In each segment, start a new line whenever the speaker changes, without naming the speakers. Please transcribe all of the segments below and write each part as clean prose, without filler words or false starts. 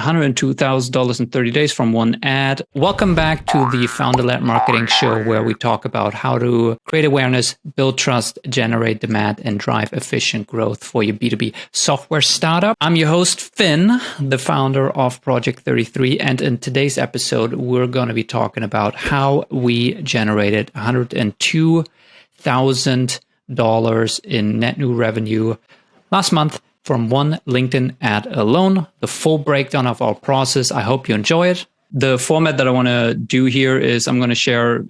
$102,000 in 30 days from one ad. Welcome back to the Founder-Led Marketing Show, where we talk about how to create awareness, build trust, generate demand, and drive efficient growth for your B2B software startup. I'm your host, Finn, the founder of Project 33. And in today's episode, we're going to be talking about how we generated $102,000 in net new revenue last month from one LinkedIn ad alone. The full breakdown of our process. I hope you enjoy it. The format that I want to do here is I'm going to share,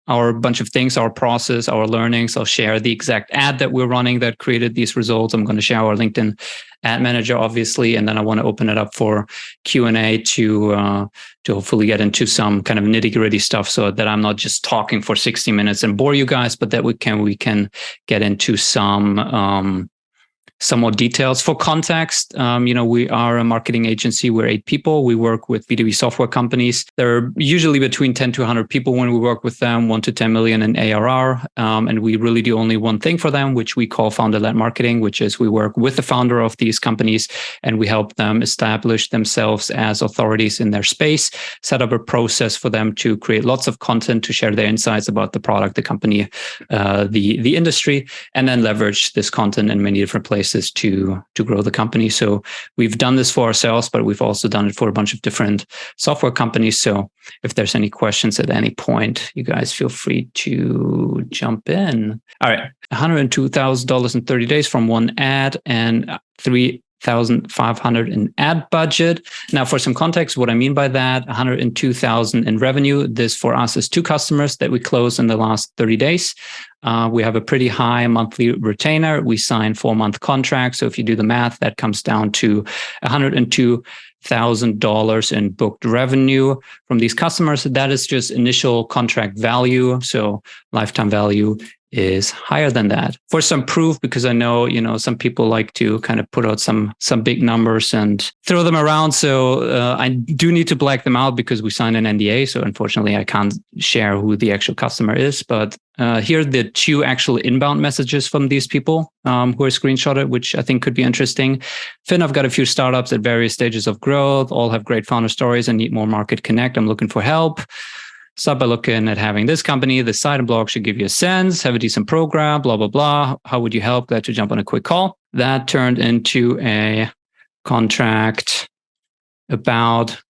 our bunch of things, our process, our learnings. I'll share the exact ad that we're running that created these results. I'm going to share our LinkedIn ad manager, obviously, and then I want to open it up for Q&A to hopefully get into some kind of nitty-gritty stuff, so that I'm not just talking for 60 minutes and bore you guys, but that we can get into some more details. For context, we are a marketing agency. We're 8 people. We work with B2B software companies. There are usually between 10 to 100 people when we work with them, 1 to 10 million in ARR. And we really do only one thing for them, which we call founder-led marketing, which is we work with the founder of these companies and we help them establish themselves as authorities in their space, set up a process for them to create lots of content to share their insights about the product, the company, the industry, and then leverage this content in many different places to grow the company. So we've done this for ourselves, but we've also done it for a bunch of different software companies. So if there's any questions at any point, you guys feel free to jump in. All right, $102,000 in 30 days from one ad and $3,500 in ad budget. Now, for some context, what I mean by that, $102,000 in revenue. This for us is 2 customers that we closed in the last 30 days. We have a pretty high monthly retainer. We sign 4-month contracts. So if you do the math, that comes down to $102,000 in booked revenue from these customers. That is just initial contract value. So lifetime value is higher than that. For some proof, because I know, some people like to kind of put out some big numbers and throw them around. So I do need to black them out because we signed an NDA. So unfortunately, I can't share who the actual customer is. But here are the 2 actual inbound messages from these people who are screenshotted, which I think could be interesting. Finn, I've got a few startups at various stages of growth, all have great founder stories and need more market connect. I'm looking for help. Start by looking at having this company. The site and blog should give you a sense, have a decent program, blah, blah, blah. How would you help? Glad to jump on a quick call. That turned into a contract about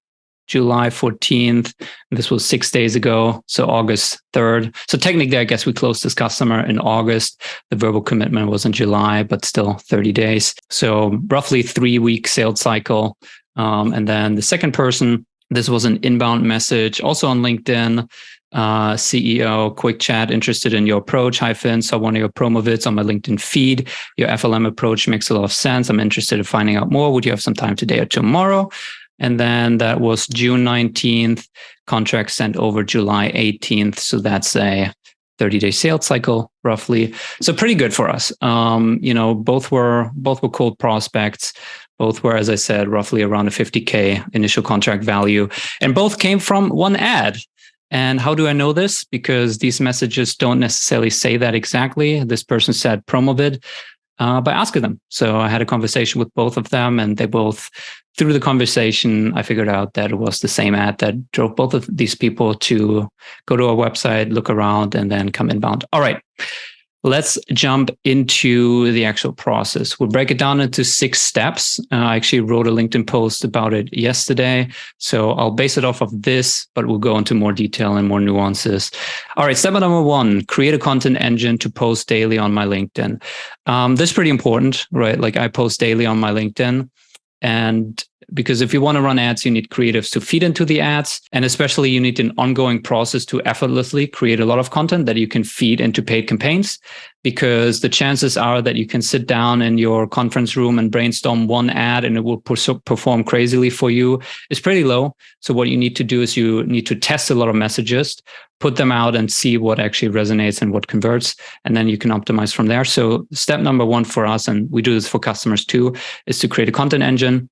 July 14th. This was 6 days ago, so August 3rd. So technically, I guess we closed this customer in August. The verbal commitment was in July, but still 30 days. So roughly 3-week sales cycle. And then the second person, this was an inbound message, also on LinkedIn. CEO, quick chat, interested in your approach. Hi, Finn, saw one of your promo vids on my LinkedIn feed. Your FLM approach makes a lot of sense. I'm interested in finding out more. Would you have some time today or tomorrow? And then that was June 19th. Contract sent over July 18th. So that's a 30-day sales cycle, roughly. So pretty good for us. Both were cold prospects. Both were, as I said, roughly around a $50K initial contract value. And both came from one ad. And how do I know this? Because these messages don't necessarily say that exactly. This person said promo vid by asking them. So I had a conversation with both of them, and they both, through the conversation, I figured out that it was the same ad that drove both of these people to go to our website, look around, and then come inbound. All right. Let's jump into the actual process. We'll break it down into 6 steps. I actually wrote a LinkedIn post about it yesterday, so I'll base it off of this, but we'll go into more detail and more nuances. All right, step number 1, create a content engine to post daily on my LinkedIn. This is pretty important, right? Like I post daily on my LinkedIn, and because if you want to run ads, you need creatives to feed into the ads. And especially you need an ongoing process to effortlessly create a lot of content that you can feed into paid campaigns, because the chances are that you can sit down in your conference room and brainstorm one ad and it will perform crazily for you is pretty low. So what you need to do is you need to test a lot of messages, put them out and see what actually resonates and what converts. And then you can optimize from there. So step number 1 for us, and we do this for customers too, is to create a content engine.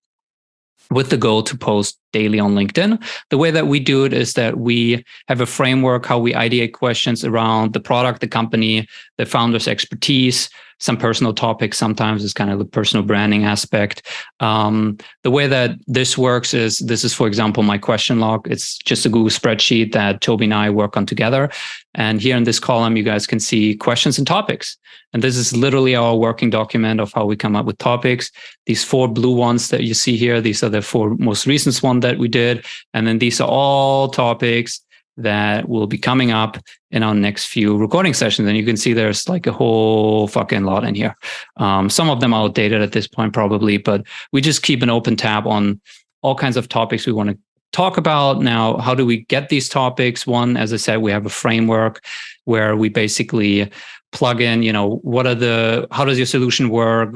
with the goal to post daily on LinkedIn. The way that we do it is that we have a framework how we ideate questions around the product, the company, the founder's expertise, some personal topics. Sometimes it's kind of the personal branding aspect. The way that this works is, this is, for example, my question log. It's just a Google spreadsheet that Toby and I work on together. And here in this column, you guys can see questions and topics. And this is literally our working document of how we come up with topics. These 4 blue ones that you see here, these are the 4 most recent ones that we did. And then these are all topics that will be coming up in our next few recording sessions. And you can see there's like a whole fucking lot in here. Some of them are outdated at this point, probably, but we just keep an open tab on all kinds of topics we want to talk about. Now, how do we get these topics? One, as I said, we have a framework where we basically plug in, how does your solution work?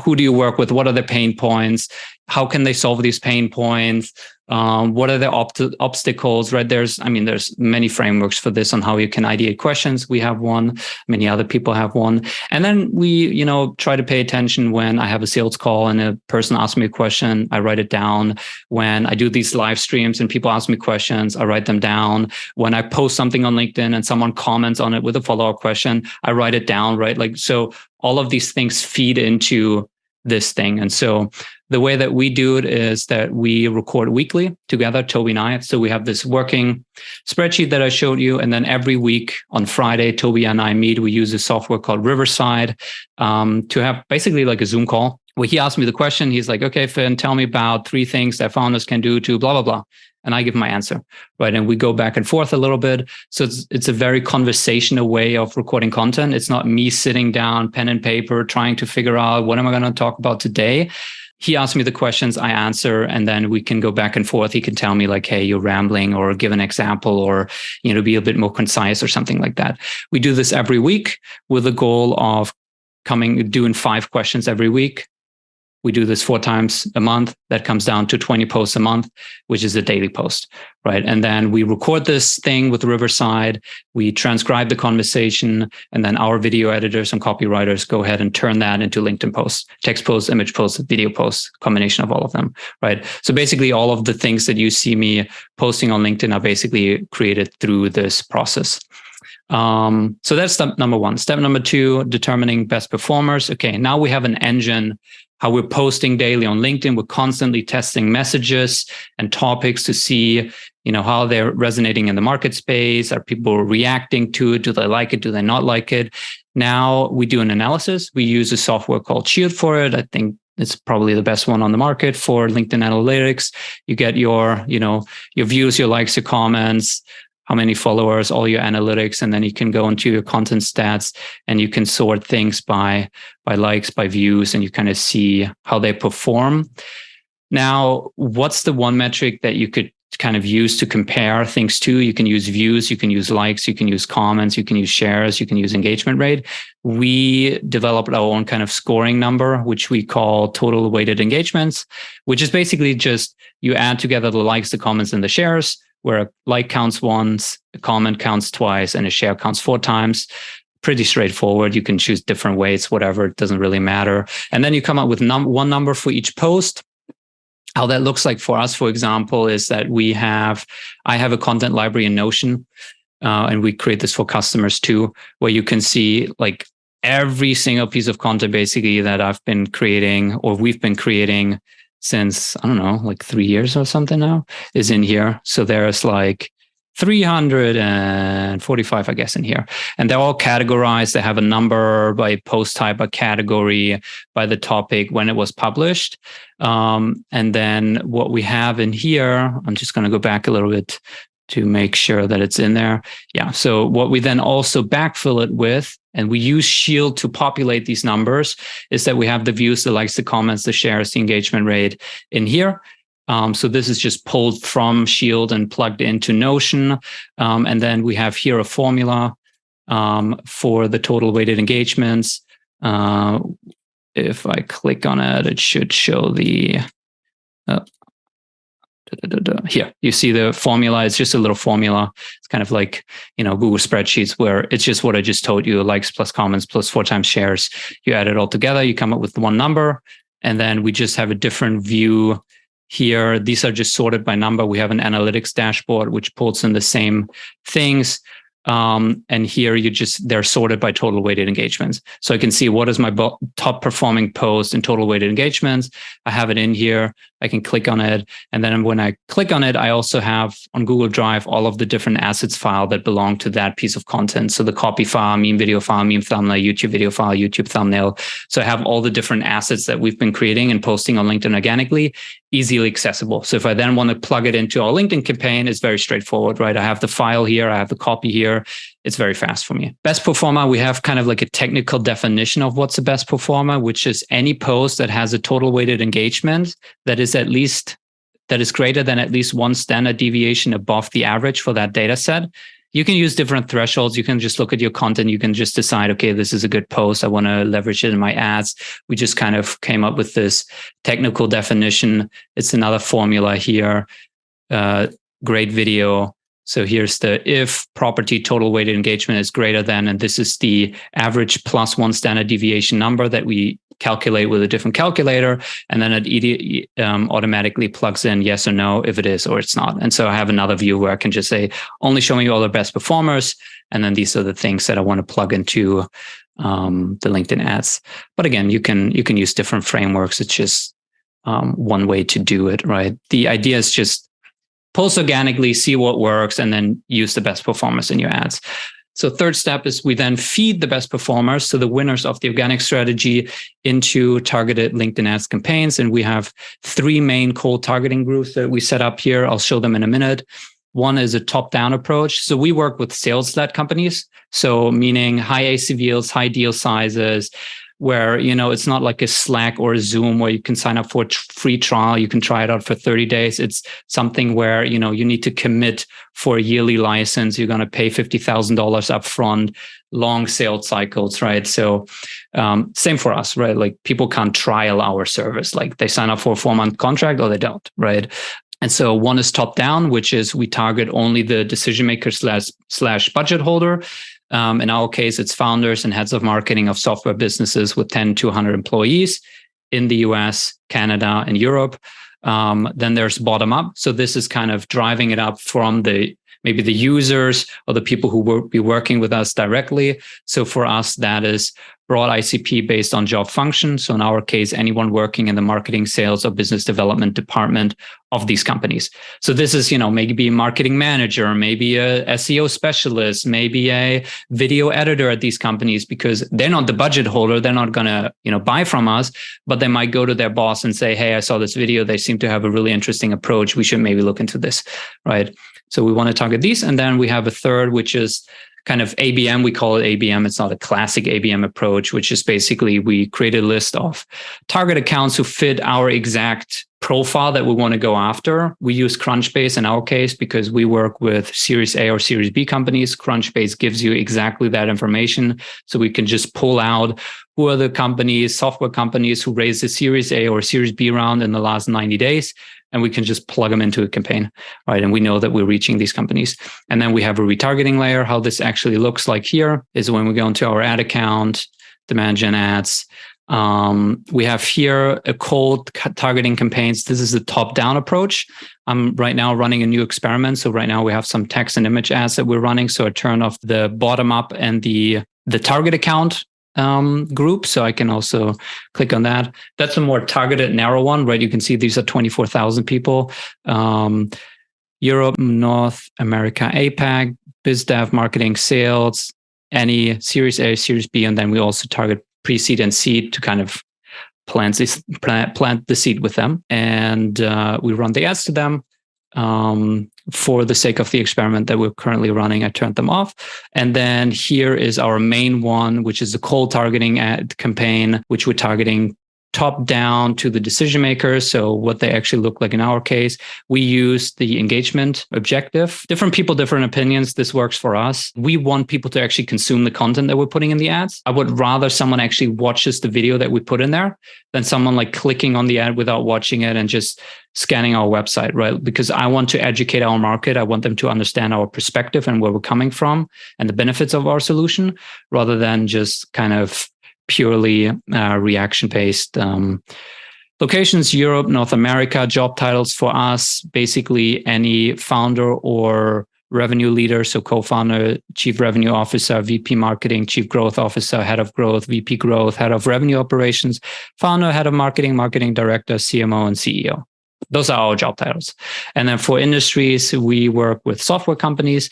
Who do you work with? What are the pain points? How can they solve these pain points? What are the obstacles, right? There's many frameworks for this on how you can ideate questions. We have one, many other people have one. And then we, try to pay attention when I have a sales call and a person asks me a question, I write it down. When I do these live streams and people ask me questions, I write them down. When I post something on LinkedIn and someone comments on it with a follow-up question, I write it down, right? So all of these things feed into this thing. And so the way that we do it is that we record weekly together, Toby and I. So we have this working spreadsheet that I showed you. And then every week on Friday, Toby and I meet. We use a software called Riverside to have basically like a Zoom call where he asked me the question. He's like, okay, Finn, tell me about 3 things that founders can do to blah, blah, blah. And I give my answer, right? And we go back and forth a little bit. So it's a very conversational way of recording content. It's not me sitting down, pen and paper, trying to figure out what am I going to talk about today. He asks me the questions, I answer, and then we can go back and forth. He can tell me like, hey, you're rambling, or give an example, or, be a bit more concise or something like that. We do this every week with the goal of doing 5 questions every week. We do this 4 times a month. That comes down to 20 posts a month, which is a daily post, right? And then we record this thing with Riverside. We transcribe the conversation, and then our video editors and copywriters go ahead and turn that into LinkedIn posts, text posts, image posts, video posts, combination of all of them, right? So basically all of the things that you see me posting on LinkedIn are basically created through this process. So that's step number 1. Step number 2, determining best performers. Okay, now we have an engine, how we're posting daily on LinkedIn. We're constantly testing messages and topics to see, how they're resonating in the market space. Are people reacting to it? Do they like it? Do they not like it? Now we do an analysis. We use a software called Shield for it. I think it's probably the best one on the market for LinkedIn analytics. You get your views, your likes, your comments, how many followers, all your analytics, and then you can go into your content stats and you can sort things by likes, by views, and you kind of see how they perform. Now, what's the one metric that you could kind of use to compare things to? You can use views, you can use likes, you can use comments, you can use shares, you can use engagement rate. We developed our own kind of scoring number, which we call total weighted engagements, which is basically just you add together the likes, the comments, and the shares, where a like counts once, a comment counts twice, and a share counts 4 times. Pretty straightforward. You can choose different weights, whatever, it doesn't really matter. And then you come up with one number for each post. How that looks like for us, for example, is that I have a content library in Notion, and we create this for customers too, where you can see like every single piece of content basically that I've been creating, or we've been creating since, I don't know, like 3 years or something now, is in here. So there's like 345, I guess, in here. And they're all categorized. They have a number by post type, by category, by the topic, when it was published. And then what we have in here, I'm just going to go back a little bit to make sure that it's in there. Yeah. So what we then also backfill it with, and we use Shield to populate these numbers, is that we have the views, the likes, the comments, the shares, the engagement rate in here. So this is just pulled from Shield and plugged into Notion. And then we have here a formula for the total weighted engagements. If I click on it, it should show the... Here, you see the formula. It's just a little formula. It's kind of like, Google spreadsheets, where it's just what I just told you, likes plus comments plus 4 times shares. You add it all together, you come up with one number, and then we just have a different view here. These are just sorted by number. We have an analytics dashboard, which pulls in the same things. And here they're sorted by total weighted engagements. So I can see what is my top performing post in total weighted engagements. I have it in here. I can click on it. And then when I click on it, I also have on Google Drive all of the different assets file that belong to that piece of content. So the copy file, meme video file, meme thumbnail, YouTube video file, YouTube thumbnail. So I have all the different assets that we've been creating and posting on LinkedIn organically, easily accessible. So if I then want to plug it into our LinkedIn campaign, it's very straightforward, right? I have the file here, I have the copy here. It's very fast for me. Best performer, we have kind of like a technical definition of what's a best performer, which is any post that has a total weighted engagement that is greater than at least one standard deviation above the average for that data set. You can use different thresholds. You can just look at your content. You can just decide, okay, this is a good post. I want to leverage it in my ads. We just kind of came up with this technical definition. It's another formula here. Great video. So here's the if property total weighted engagement is greater than, and this is the average plus one standard deviation number that we calculate with a different calculator. And then it automatically plugs in yes or no if it is or it's not. And so I have another view where I can just say, only showing you all the best performers. And then these are the things that I want to plug into the LinkedIn ads. But again, you can use different frameworks. It's just one way to do it, right? The idea is just post organically, see what works, and then use the best performers in your ads. So third step is we then feed the best performers, so the winners of the organic strategy, into targeted LinkedIn ads campaigns. And we have three main cold targeting groups that we set up here. I'll show them in a minute. One is a top-down approach. So we work with sales-led companies. So meaning high ACVs, high deal sizes, where, it's not like a Slack or a Zoom where you can sign up for a free trial. You can try it out for 30 days. It's something where, you need to commit for a yearly license. You're going to pay $50,000 upfront, long sales cycles, right? So same for us, right? Like people can't trial our service. Like they sign up for a 4-month contract or they don't, right? And so one is top down, which is we target only the decision maker slash budget holder. In our case, it's founders and heads of marketing of software businesses with 10 to 100 employees in the US, Canada, and Europe. Then there's bottom up. So this is kind of driving it up from maybe the users or the people who will be working with us directly. So for us, that is broad ICP based on job function. So in our case, anyone working in the marketing, sales, or business development department of these companies. So this is, maybe a marketing manager, maybe a SEO specialist, maybe a video editor at these companies, because they're not the budget holder. They're not going to, buy from us, but they might go to their boss and say, hey, I saw this video. They seem to have a really interesting approach. We should maybe look into this, right? So we want to target these. And then we have a third, which is kind of ABM. We call it ABM. It's not a classic ABM approach, which is basically we create a list of target accounts who fit our exact profile that we want to go after. We use Crunchbase in our case because we work with Series A or Series B companies. Crunchbase gives you exactly that information. So we can just pull out who are the companies, software companies who raised a Series A or Series B round in the last 90 days. And we can just plug them into a campaign, right? And we know that we're reaching these companies. And then we have a retargeting layer. How this actually looks like here is when we go into our ad account, demand gen ads. We have here a cold targeting campaigns. This is the top-down approach. I'm right now running a new experiment. So right now we have some text and image ads that we're running. So I turn off the bottom up and the target account group. So I can also click on that. That's a more targeted, narrow one, right? You can see these are 24,000 people. Europe, North America, APAC, biz dev, marketing, sales, any Series A, Series B. And then we also target pre-seed and seed to kind of plant the seed with them. And we run the ads to them. For the sake of the experiment that we're currently running, I turned them off. And then here is our main one, which is the cold targeting ad campaign, which we're targeting top down to the decision makers. So what they actually look like in our case, we use the engagement objective. Different people, different opinions. This works for us. We want people to actually consume the content that we're putting in the ads. I would rather someone actually watches the video that we put in there than someone like clicking on the ad without watching it and just scanning our website, right? Because I want to educate our market. I want them to understand our perspective and where we're coming from and the benefits of our solution, rather than just kind of purely reaction-based Locations, Europe, North America. Job titles for us, basically any founder or revenue leader. So co-founder, chief revenue officer, VP marketing, chief growth officer, head of growth, VP growth, head of revenue operations, founder, head of marketing, marketing director, CMO, and CEO. Those are our job titles. And then for industries, we work with software companies.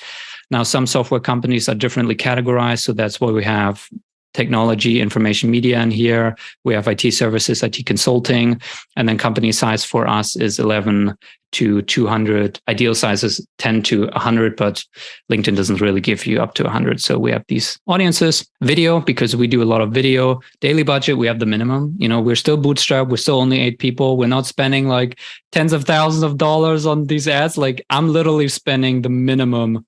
Now, some software companies are differently categorized. So that's why we have technology, information media in here. We have IT services, IT consulting, and then company size for us is 11 to 200. Ideal size is 10 to 100, but LinkedIn doesn't really give you up to 100. So we have these audiences. Video, because we do a lot of video. Daily budget, we have the minimum. We're still bootstrapped. We're still only 8 people. We're not spending like tens of thousands of dollars on these ads. Like I'm literally spending the minimum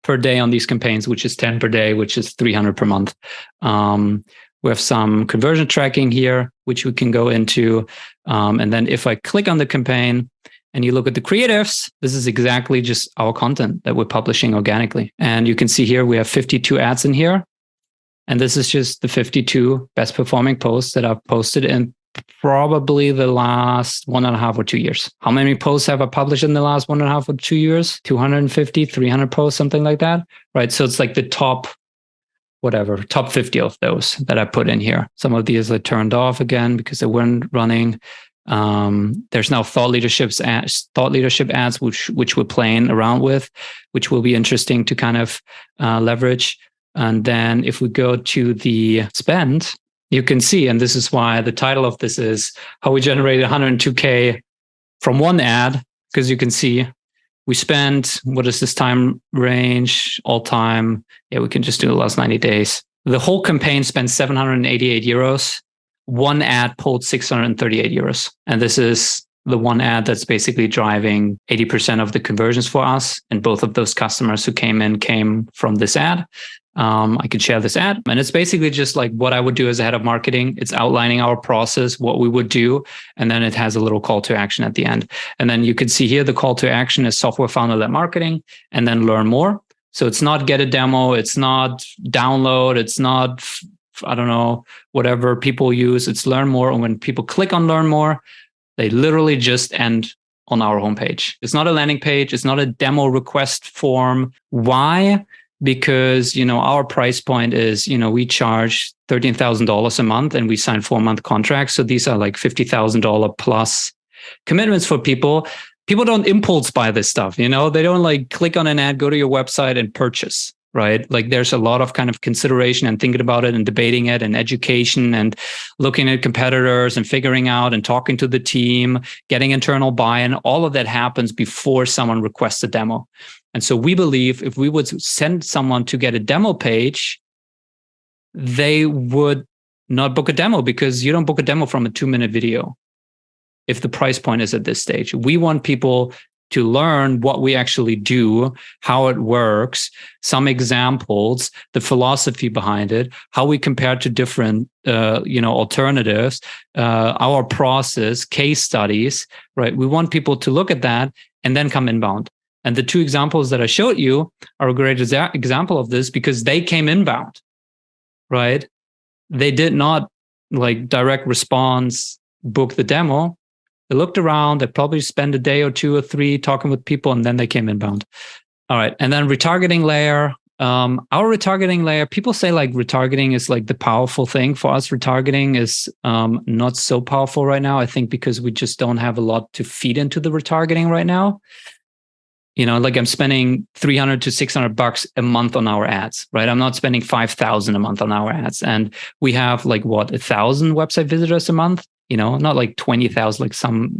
per day on these campaigns, which is 10 per day, which is 300 per month. We have some conversion tracking here, which we can go into. And then if I click on the campaign and you look at the creatives, this is exactly just our content that we're publishing organically. And you can see here, we have 52 ads in here. And this is just the 52 best performing posts that I've posted in probably the last 1.5 or 2 years. How many posts have I published in the last 1.5 or 2 years? 250, 300 posts, something like that, right? So it's like the top 50 of those that I put in here. Some of these I turned off again because they weren't running. There's now thought leadership ads, which we're playing around with, which will be interesting to kind of leverage. And then if we go to the spend, you can see, and this is why the title of this is how we generated 102K from one ad, because you can see we spent, what is this time range, all time? Yeah, we can just do the last 90 days. The whole campaign spent 788 euros. One ad pulled 638 euros. And this is the one ad that's basically driving 80% of the conversions for us. And both of those customers who came from this ad. I could share this ad. And it's basically just like what I would do as a head of marketing. It's outlining our process, what we would do. And then it has a little call to action at the end. And then you can see here, the call to action is software founder-led marketing, and then learn more. So it's not get a demo. It's not download. It's not, I don't know, whatever people use. It's learn more. And when people click on learn more, they literally just end on our homepage. It's not a landing page. It's not a demo request form. Why? Because, our price point is, we charge $13,000 a month and we sign 4-month contracts. So these are like $50,000 plus commitments for people. People don't impulse buy this stuff. They don't like click on an ad, go to your website and purchase, right? Like there's a lot of kind of consideration and thinking about it and debating it and education and looking at competitors and figuring out and talking to the team, getting internal buy-in. All of that happens before someone requests a demo. And so we believe if we would send someone to get a demo page, they would not book a demo, because you don't book a demo from a 2-minute video if the price point is at this stage. We want people to learn what we actually do, how it works, some examples, the philosophy behind it, how we compare to different alternatives, our process, case studies, right? We want people to look at that and then come inbound. And the 2 examples that I showed you are a great example of this, because they came inbound, right? They did not like direct response, book the demo. They looked around, they probably spent a day or 2 or 3 talking with people, and then they came inbound. All right. And then retargeting layer. Our retargeting layer, people say like retargeting is like the powerful thing. For us, retargeting is not so powerful right now. I think because we just don't have a lot to feed into the retargeting right now. Like I'm spending $300 to $600 a month on our ads, right? I'm not spending $5,000 a month on our ads. And we have like 1,000 website visitors a month, not like 20,000, like some,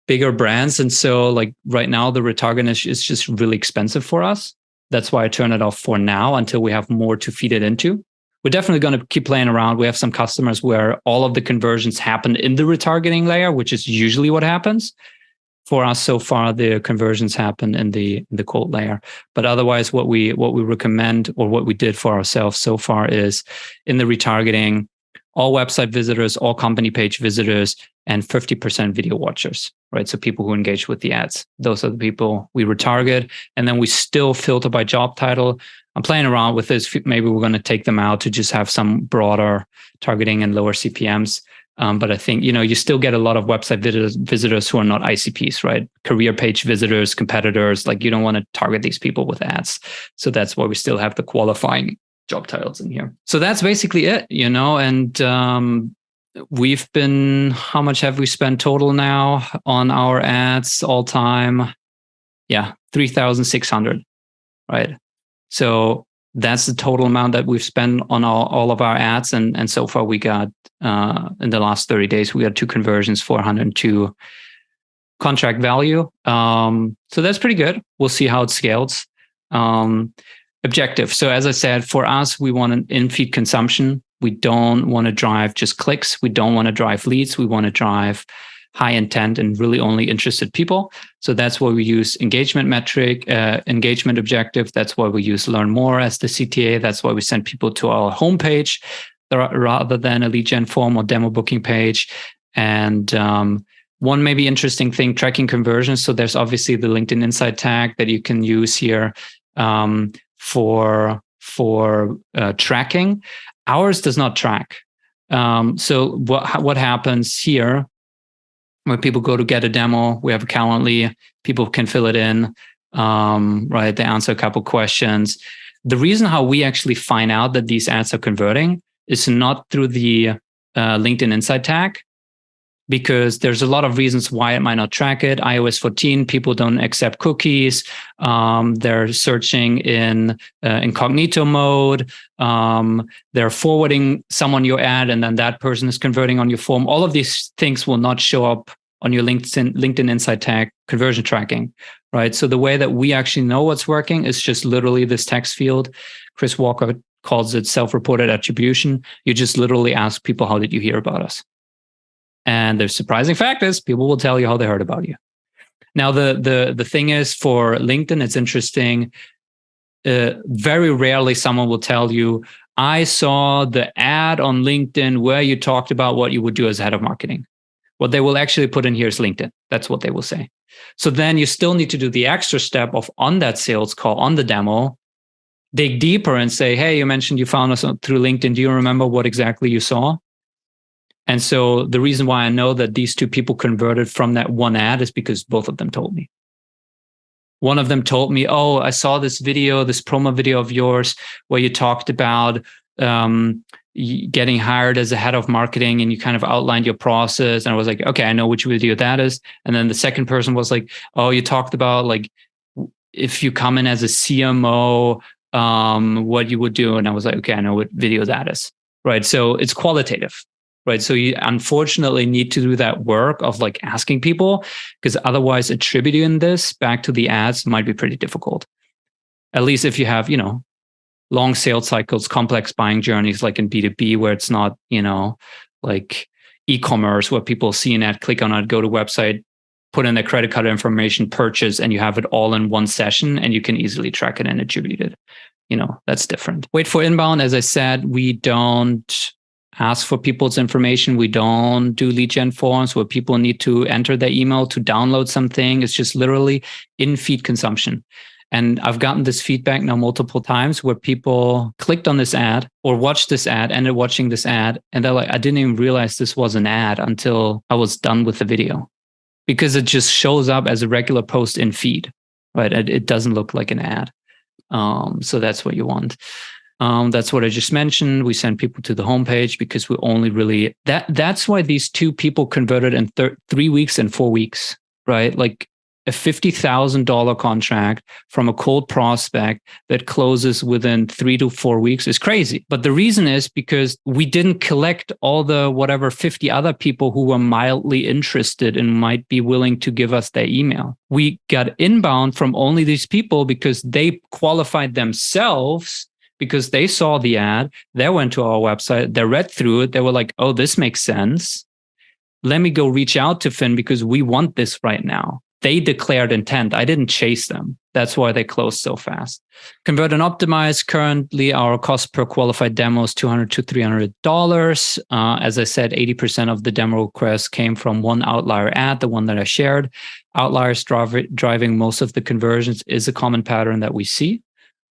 bigger brands. And so like right now, the retargeting is just really expensive for us. That's why I turn it off for now until we have more to feed it into. We're definitely going to keep playing around. We have some customers where all of the conversions happen in the retargeting layer, which is usually what happens. For us so far, the conversions happen in the cold layer. But otherwise, what we recommend, or what we did for ourselves so far, is in the retargeting, all website visitors, all company page visitors, and 50% video watchers, right? So people who engage with the ads. Those are the people we retarget. And then we still filter by job title. I'm playing around with this. Maybe we're going to take them out to just have some broader targeting and lower CPMs. But I think, you still get a lot of website visitors who are not ICPs, right? Career page visitors, competitors, like you don't want to target these people with ads. So that's why we still have the qualifying job titles in here. So that's basically it, and we've been, how much have we spent total now on our ads all time? Yeah, 3,600, right? So that's the total amount that we've spent on all of our ads. And so far we got, in the last 30 days, we got 2 conversions, 402 contract value. So that's pretty good. We'll see how it scales. Objective. So as I said, for us, we want an in-feed consumption. We don't want to drive just clicks. We don't want to drive leads. We want to drive high intent and really only interested people. So that's why we use engagement metric, engagement objective. That's why we use learn more as the CTA. That's why we send people to our homepage rather than a lead gen form or demo booking page. And one maybe interesting thing, tracking conversions. So there's obviously the LinkedIn Insight tag that you can use here for tracking. Ours does not track. So what happens here? When people go to get a demo, we have a Calendly, people can fill it in, right? They answer a couple questions. The reason how we actually find out that these ads are converting is not through the LinkedIn Insight tag, because there's a lot of reasons why it might not track it. iOS 14, people don't accept cookies. They're searching in incognito mode. They're forwarding someone your ad, and then that person is converting on your form. All of these things will not show up on your LinkedIn Insight tag conversion tracking, right? So the way that we actually know what's working is just literally this text field. Chris Walker calls it self-reported attribution. You just literally ask people, how did you hear about us? And the surprising fact is people will tell you how they heard about you. Now, the thing is, for LinkedIn, it's interesting. Very rarely someone will tell you, I saw the ad on LinkedIn where you talked about what you would do as head of marketing. What they will actually put in here is LinkedIn. That's what they will say. So then you still need to do the extra step of, on that sales call, on the demo, dig deeper and say, hey, you mentioned you found us through LinkedIn. Do you remember what exactly you saw? And so the reason why I know that these 2 people converted from that one ad is because both of them told me. One of them told me, oh, I saw this video, this promo video of yours where you talked about getting hired as a head of marketing, and you kind of outlined your process. And I was like, okay, I know which video that is. And then the second person was like, oh, you talked about like, if you come in as a CMO, what you would do. And I was like, okay, I know what video that is. Right. So it's qualitative. Right. So you unfortunately need to do that work of like asking people, because otherwise attributing this back to the ads might be pretty difficult. At least if you have, long sales cycles, complex buying journeys, like in B2B, where it's not, like e-commerce, where people see an ad, click on it, go to website, put in their credit card information, purchase, and you have it all in one session and you can easily track it and attribute it. That's different. Wait for inbound. As I said, we don't ask for people's information. We don't do lead gen forms where people need to enter their email to download something. It's just literally in-feed consumption. And I've gotten this feedback now multiple times where people clicked on this ad or watched this ad, ended watching this ad, and they're like, I didn't even realize this was an ad until I was done with the video, because it just shows up as a regular post in feed, right? It doesn't look like an ad. So that's what you want. That's what I just mentioned. We send people to the homepage because we only really, that's why these 2 people converted in 3 weeks and 4 weeks, right? Like a $50,000 contract from a cold prospect that closes within 3 to 4 weeks is crazy. But the reason is because we didn't collect all the 50 other people who were mildly interested and might be willing to give us their email. We got inbound from only these people because they qualified themselves, because they saw the ad, they went to our website, they read through it, they were like, oh, this makes sense. Let me go reach out to Finn because we want this right now. They declared intent. I didn't chase them. That's why they closed so fast. Convert and optimize. Currently, our cost per qualified demo is $200 to $300. As I said, 80% of the demo requests came from one outlier ad, the one that I shared. Outliers driving most of the conversions is a common pattern that we see.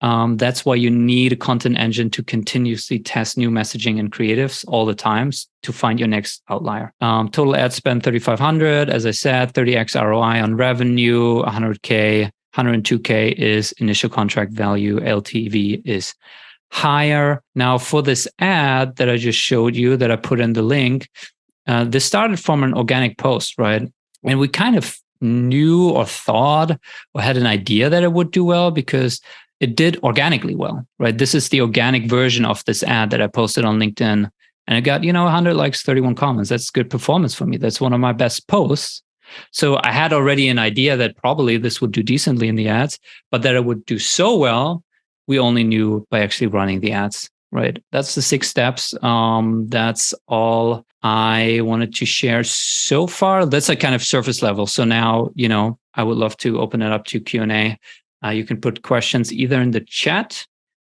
That's why you need a content engine to continuously test new messaging and creatives all the times to find your next outlier. Total ad spend 3,500, as I said, 30x ROI on revenue, 100K, 102K is initial contract value, LTV is higher. Now for this ad that I just showed you, that I put in the link, this started from an organic post, right? And we kind of knew or thought or had an idea that it would do well because it did organically well, right? This is the organic version of this ad that I posted on LinkedIn. And it got, 100 likes, 31 comments. That's good performance for me. That's one of my best posts. So I had already an idea that probably this would do decently in the ads, but that it would do so well, we only knew by actually running the ads, right? That's the 6 steps. That's all I wanted to share so far. That's like kind of surface level. So now, I would love to open it up to Q&A. You can put questions either in the chat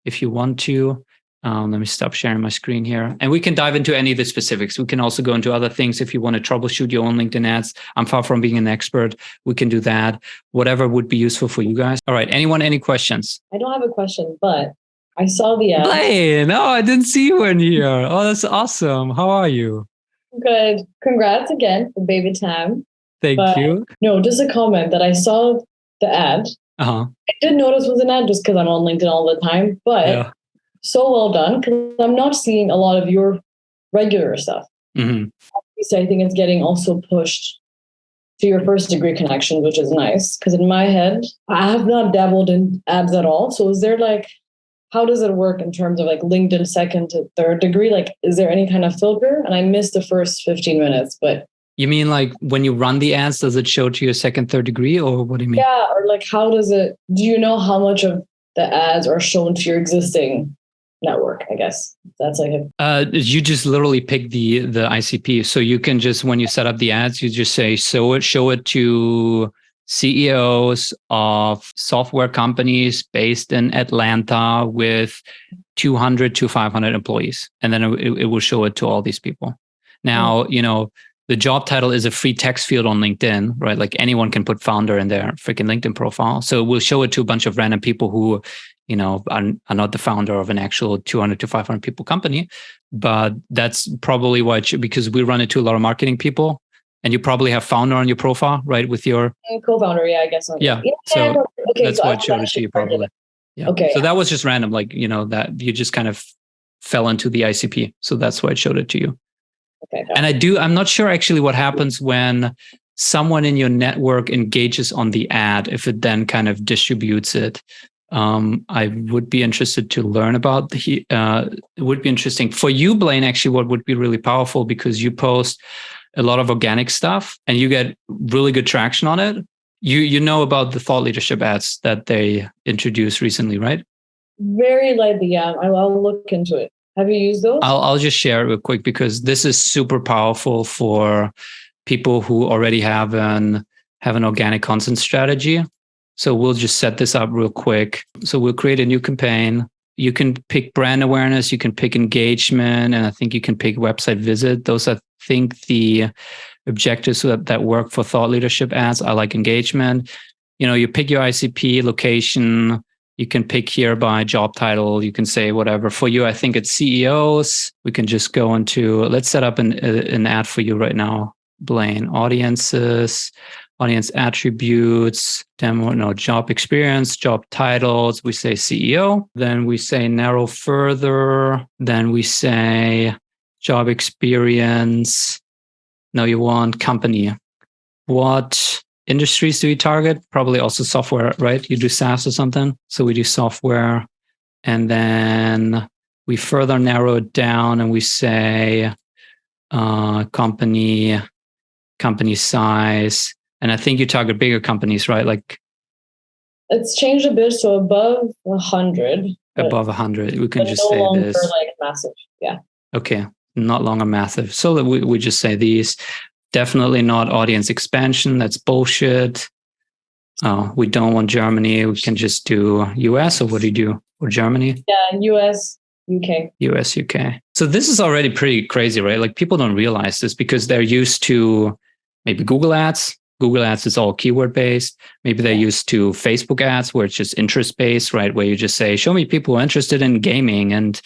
if you want to. Let me stop sharing my screen here. And we can dive into any of the specifics. We can also go into other things if you want to troubleshoot your own LinkedIn ads. I'm far from being an expert. We can do that. Whatever would be useful for you guys. All right. Anyone, any questions?
I don't have a question, but I saw the ad.
Blaine! Oh, I didn't see you in here. Oh, that's awesome. How are you?
Good. Congrats again for baby time.
Thank you.
No, just a comment that I saw the ad.
Uh-huh.
I did notice it was an ad just because I'm on LinkedIn all the time, but so well done because I'm not seeing a lot of your regular stuff.
Mm-hmm.
Obviously, I think it's getting also pushed to your first degree connections, which is nice because in my head, I have not dabbled in ads at all. So is there how does it work in terms of LinkedIn second to third degree? Is there any kind of filter? And I missed the first 15 minutes, but.
You mean when you run the ads, does it show to your second, third degree, or what do you mean?
Yeah, or how does it, do you know how much of the ads are shown to your existing network, I guess? That's
you just literally pick the ICP. So you can just, when you set up the ads, you just say, show it to CEOs of software companies based in Atlanta with 200 to 500 employees. And then it will show it to all these people. Now, the job title is a free text field on LinkedIn, right? Anyone can put founder in their freaking LinkedIn profile. So we'll show it to a bunch of random people who, are not the founder of an actual 200 to 500 people company. But that's probably why, because we run into a lot of marketing people, and you probably have founder on your profile, right? With your
co-founder, I guess.
Yeah. So that's why it showed it to you probably. Yeah.
Okay.
So that was just random, that you just kind of fell into the ICP. So that's why it showed it to you.
Okay.
And I'm not sure actually what happens when someone in your network engages on the ad, if it then kind of distributes it. I would be interested to learn about it would be interesting for you, Blaine, actually, what would be really powerful, because you post a lot of organic stuff and you get really good traction on it. You know about the thought leadership ads that they introduced recently, right?
Very lightly, yeah. I'll look into it. Have you used those?
I'll just share it real quick because this is super powerful for people who already have an organic content strategy. So we'll just set this up real quick. So we'll create a new campaign. You can pick brand awareness, you can pick engagement, and I think you can pick website visit. Those are, I think, the objectives that work for thought leadership ads. I like engagement. You pick your ICP, location. You can pick here by job title. You can say whatever. For you, I think it's CEOs. We can just go into, let's set up an ad for you right now, Blaine. Audiences, audience attributes, job experience, job titles. We say CEO. Then we say narrow further. Then we say job experience. No, you want company. What industries do we target? Probably also software, right? You do SaaS or something. So we do software. And then we further narrow it down and we say company size. And I think you target bigger companies, right?
It's changed a bit. So above 100.
Above 100. We can just say this.
Massive. Yeah.
Okay. Not longer massive. So we just say these. Definitely not audience expansion. That's bullshit. We don't want Germany. We can just do US, or what do you do? Or Germany?
Yeah, US, UK.
US, UK. So this is already pretty crazy, right? People don't realize this because they're used to maybe Google ads, Google Ads is all keyword based. Maybe they're used to Facebook ads where it's just interest based, right? Where you just say, show me people interested in gaming and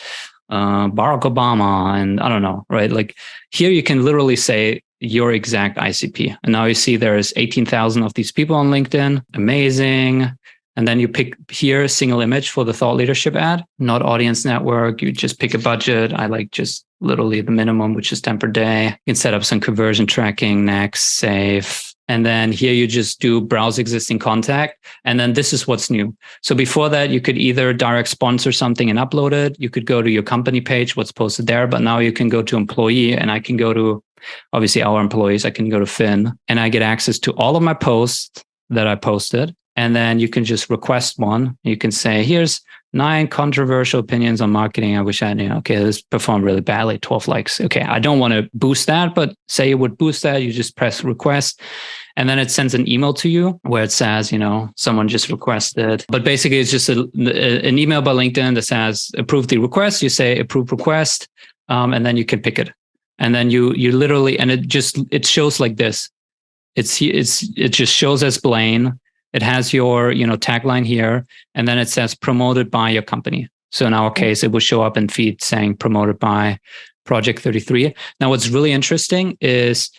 Barack Obama and I don't know, right? Like here you can literally say your exact ICP. And now you see there's 18,000 of these people on LinkedIn. Amazing. And then you pick here a single image for the thought leadership ad, not audience network. You just pick a budget. I like just literally the minimum, which is 10 per day. You can set up some conversion tracking, next, save. And then here you just do browse existing contact. And then this is what's new. So before that, you could either direct sponsor something and upload it. You could go to your company page, what's posted there. But now you can go to employee and I can go to, obviously our employees, I can go to Finn and I get access to all of my posts that I posted. And then you can just request one. You can say, here's 9 controversial opinions on marketing. I wish I knew. Okay, this performed really badly, 12 likes. Okay, I don't want to boost that, but say you would boost that. You just press request. And then it sends an email to you where it says, someone just requested. But basically, it's just an email by LinkedIn that says, approve the request. You say approve request, and then you can pick it. And then you literally, and it shows like this. It just shows as Blaine. It has your, tagline here, and then it says promoted by your company. So in our case, it will show up in feed saying promoted by Project 33. Now, what's really interesting is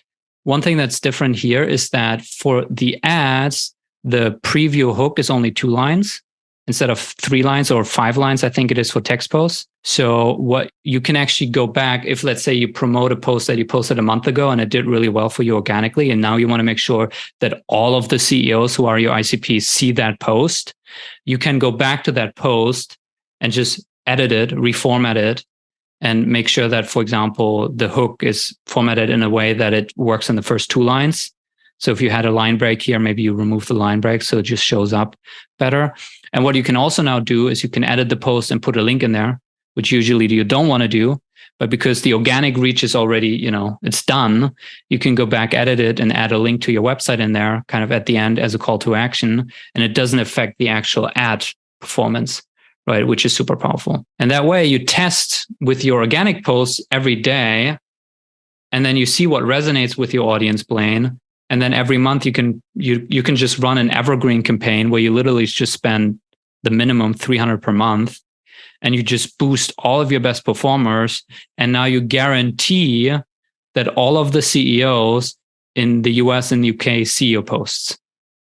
one thing that's different here is that for the ads, the preview hook is only 2 lines instead of 3 lines or 5 lines, I think it is for text posts. So what you can actually go back if, let's say, you promote a post that you posted a month ago and it did really well for you organically, and now you want to make sure that all of the CEOs who are your ICPs see that post, you can go back to that post and just edit it, reformat it, and make sure that, for example, the hook is formatted in a way that it works in the first 2 lines. So if you had a line break here, maybe you remove the line break so it just shows up better. And what you can also now do is you can edit the post and put a link in there, which usually you don't want to do. But because the organic reach is already, it's done, you can go back, edit it, and add a link to your website in there, kind of at the end as a call to action. And it doesn't affect the actual ad performance, right? Which is super powerful. And that way you test with your organic posts every day, and then you see what resonates with your audience, Blaine. And then every month you can just run an evergreen campaign where you literally just spend the minimum 300 per month, and you just boost all of your best performers. And now you guarantee that all of the CEOs in the US and UK see your posts,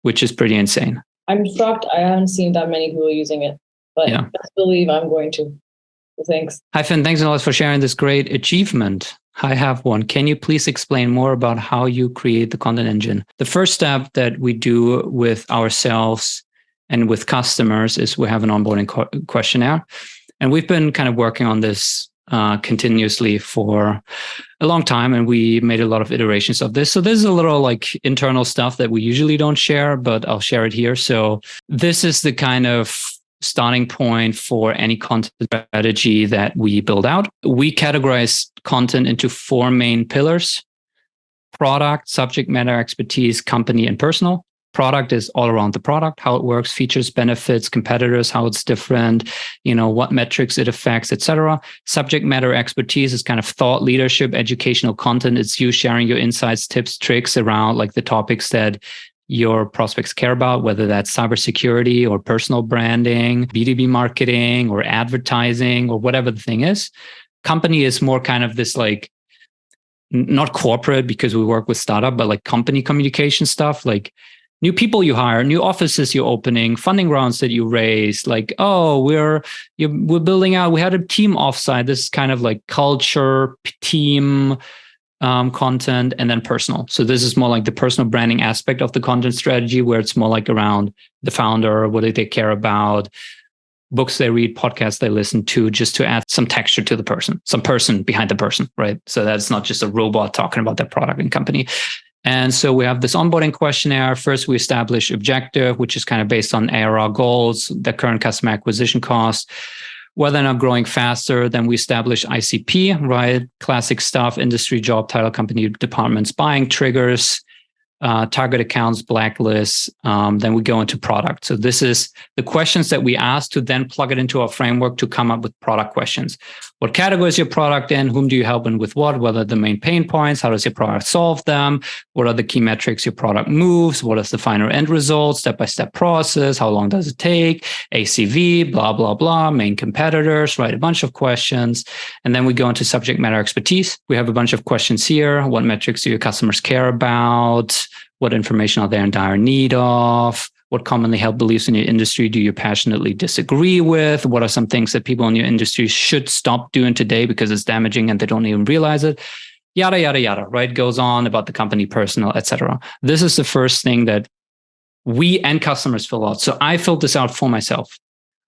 which is pretty insane.
I'm shocked. I haven't seen that many people using it, but I believe I'm going to. So thanks.
Hi, Finn. Thanks a lot for sharing this great achievement. I have one. Can you please explain more about how you create the content engine? The first step that we do with ourselves and with customers is we have an onboarding questionnaire. And we've been kind of working on this continuously for a long time, and we made a lot of iterations of this. So this is a little like internal stuff that we usually don't share, but I'll share it here. So this is the kind of starting point for any content strategy that we build out. We categorize content into 4 main pillars: product, subject matter expertise, company, and personal. Product is all around the product, how it works, features, benefits, competitors, how it's different, what metrics it affects, etc. Subject matter expertise is kind of thought leadership, educational content. It's you sharing your insights, tips, tricks around like the topics that your prospects care about, whether that's cybersecurity or personal branding, B2B marketing or advertising or whatever the thing is. Company is more kind of this like, not corporate because we work with startup, but like company communication stuff, like new people you hire, new offices you're opening, funding rounds that you raise, like, we're building out, we had a team offsite. This is kind of like culture, team, content, and then personal. So this is more like the personal branding aspect of the content strategy, where it's more like around the founder, what do they care about, books they read, podcasts they listen to, just to add some texture to the person, some person behind the person, right? So that's not just a robot talking about their product and company. And so we have this onboarding questionnaire. First, we establish objective, which is kind of based on ARR goals, the current customer acquisition cost, whether or not growing faster. Then we establish ICP, right? Classic stuff, industry, job title, company, departments, buying triggers, target accounts, blacklists. Then we go into product. So this is the questions that we ask to then plug it into our framework to come up with product questions. What category is your product in? Whom do you help in with what? What are the main pain points? How does your product solve them? What are the key metrics your product moves? What is the final end result? Step-by-step process? How long does it take? ACV, blah, blah, blah, main competitors, right? A bunch of questions. And then we go into subject matter expertise. We have a bunch of questions here. What metrics do your customers care about? What information are they in dire need of? What commonly held beliefs in your industry do you passionately disagree with? What are some things that people in your industry should stop doing today because it's damaging and they don't even realize it? Yada, yada, yada, right? Goes on about the company, personal, etc. This is the first thing that we and customers fill out. So I filled this out for myself.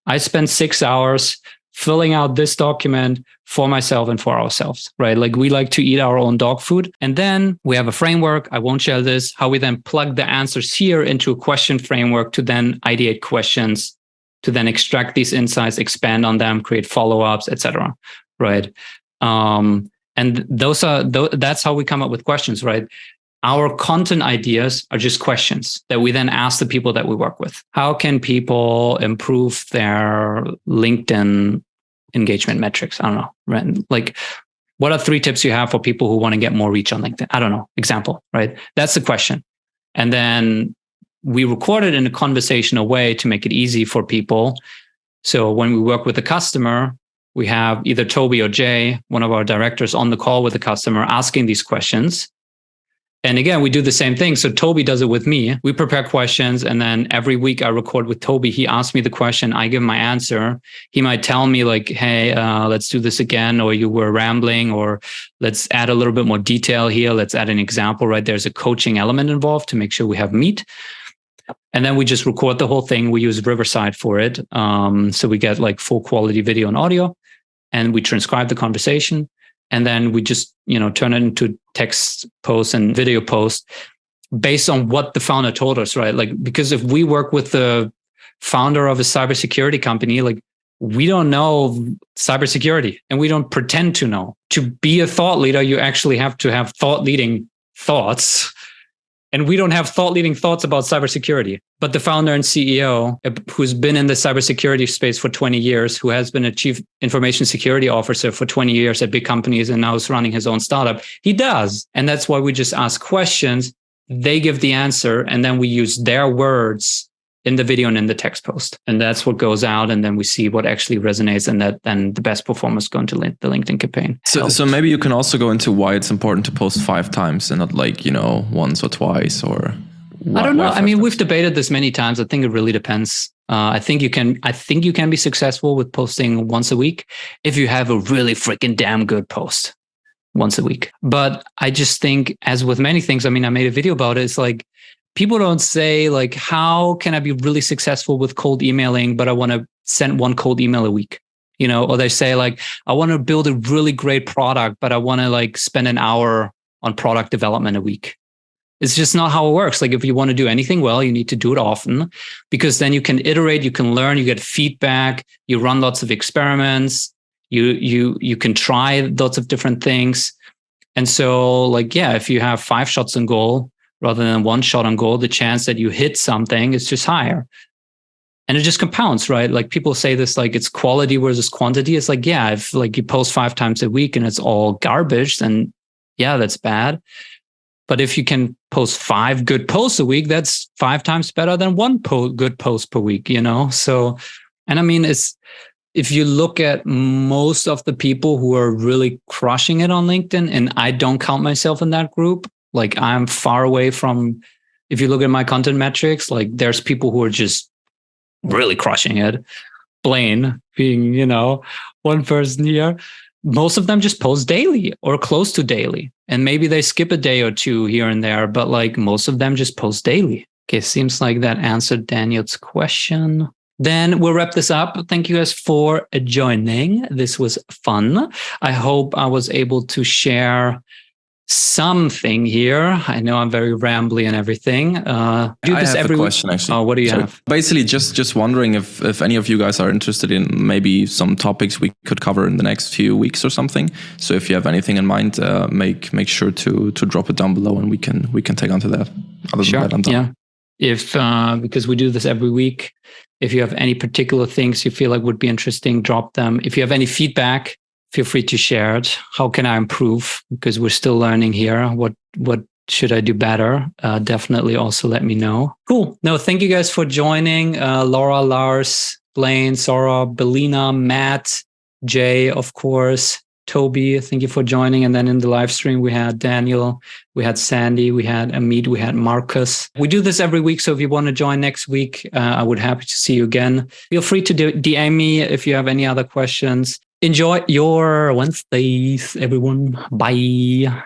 I spent 6 hours filling out this document for myself and for ourselves, right? Like we like to eat our own dog food. And then we have a framework. I won't share this, how we then plug the answers here into a question framework to then ideate questions, to then extract these insights, expand on them, create follow-ups, etc. Right? And that's how we come up with questions, right? Our content ideas are just questions that we then ask the people that we work with. How can people improve their LinkedIn engagement metrics? I don't know, right? Like, what are 3 tips you have for people who want to get more reach on LinkedIn? I don't know, example, right? That's the question. And then we record it in a conversational way to make it easy for people. So when we work with a customer, we have either Toby or Jay, one of our directors, on the call with the customer asking these questions. And again, we do the same thing. So Toby does it with me. We prepare questions. And then every week I record with Toby. He asks me the question. I give my answer. He might tell me like, hey, let's do this again. Or you were rambling, or let's add a little bit more detail here. Let's add an example, right? There's a coaching element involved to make sure we have meat. And then we just record the whole thing. We use Riverside for it. So we get like full quality video and audio, and we transcribe the conversation. And then we just, turn it into text posts and video posts based on what the founder told us, right? Like, because if we work with the founder of a cybersecurity company, like we don't know cybersecurity and we don't pretend to know. To be a thought leader, you actually have to have thought leading thoughts. And we don't have thought leading thoughts about cybersecurity. But the founder and CEO, who's been in the cybersecurity space for 20 years, who has been a chief information security officer for 20 years at big companies and now is running his own startup, he does. And that's why we just ask questions. They give the answer, and then we use their words in the video and in the text post. And that's what goes out. And then we see what actually resonates, and that then the best performers go into the LinkedIn campaign.
So maybe you can also go into why it's important to post 5 times and not like, once or twice, or
I don't know. I mean, we've debated this many times. I think it really depends. I think you can be successful with posting once a week if you have a really freaking damn good post once a week. But I just think, as with many things, I mean, I made a video about it. It's like, people don't say like, how can I be really successful with cold emailing, but I want to send 1 cold email a week, or they say like, I want to build a really great product, but I want to like spend an hour on product development a week. It's just not how it works. Like, if you want to do anything well, you need to do it often, because then you can iterate, you can learn, you get feedback, you run lots of experiments, you can try lots of different things. And so like, yeah, if you have 5 shots on goal rather than 1 shot on goal, the chance that you hit something is just higher. And it just compounds, right? Like, people say this, like it's quality versus quantity. It's like, yeah, if like you post 5 times a week and it's all garbage, then yeah, that's bad. But if you can post 5 good posts a week, that's 5 times better than 1 good post per week, So, and I mean, if you look at most of the people who are really crushing it on LinkedIn, and I don't count myself in that group, like I'm far away from, if you look at my content metrics, like there's people who are just really crushing it. Blaine being, one person here. Most of them just post daily or close to daily. And maybe they skip a day or 2 here and there, but like most of them just post daily. Okay, seems like that answered Daniel's question. Then we'll wrap this up. Thank you guys for joining. This was fun. I hope I was able to share something here. I know I'm very rambly and everything. Do this
I have
every
a question actually.
Oh, what do you have?
Basically, just wondering if any of you guys are interested in maybe some topics we could cover in the next few weeks or something. So if you have anything in mind, make sure to drop it down below, and we can take onto that. Other
Sure.
than that, I'm done.
Yeah. If because we do this every week, if you have any particular things you feel like would be interesting, drop them. If you have any feedback, feel free to share it. How can I improve? Because we're still learning here. What should I do better? Definitely also let me know. Cool. No, thank you guys for joining. Laura, Lars, Blaine, Sora, Belina, Matt, Jay, of course, Toby, thank you for joining. And then in the live stream, we had Daniel, we had Sandy, we had Amit, we had Marcus. We do this every week. So if you want to join next week, I would be happy to see you again. Feel free to DM me if you have any other questions. Enjoy your Wednesdays, everyone. Bye.